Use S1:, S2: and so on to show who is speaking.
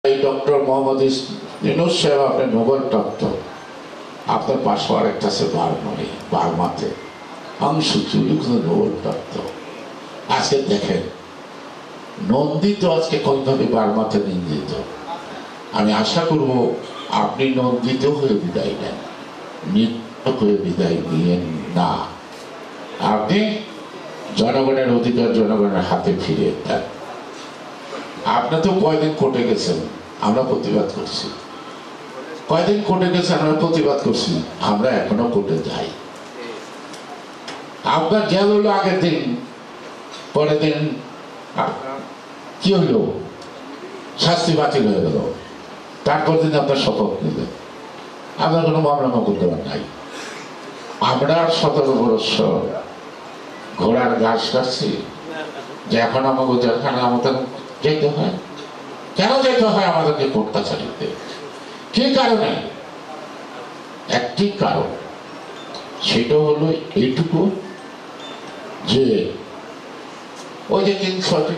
S1: Doctor Mohammad Yunus সাহেব আপনি Nobel প্রাপ্ত, আপনার পাশে আরেকটা আছে বার্মানে, বার্মাতে আংশুচুরি নোবেল প্রাপ্ত। আজকে দেখেন নন্দিত আজকে কোনভাবে বার্মাতে নিন্দিত। আমি আশা করব আপনি নন্দিত হয়ে বিদায় নেন, নৃত্য করে বিদায় নিয়েন না। আপনি জনগণের অধিকার জনগণের হাতে ফিরিয়ে দেন। আপনি তো কয়দিন কোর্টে গেছেন, আমরা প্রতিবাদ করছি। কয়দিন কোর্টে গেছেন, আমরা প্রতিবাদ করছি। আমরা এখনো কোর্টে যাই। আপনার জেল হলো আগের দিন, পরের দিন কি হইল, শাস্তি বাতিল হয়ে গেল। তারপর দিন আপনার শপথ নিলেন। আপনার কোনো মামলা মোকদ্দমা নাই। আমরা 17 বছর ঘোড়ার ঘাস কাটছি যে এখন আমাকে জেলখানা আমাদের যেতে হয়। কেন যেতে হয় আমাদেরকে কোর্ট কাছারিতে? কি কারণে? একটি কারণ, সেটা হলো এইটুকু যে ওই যে 3-6টি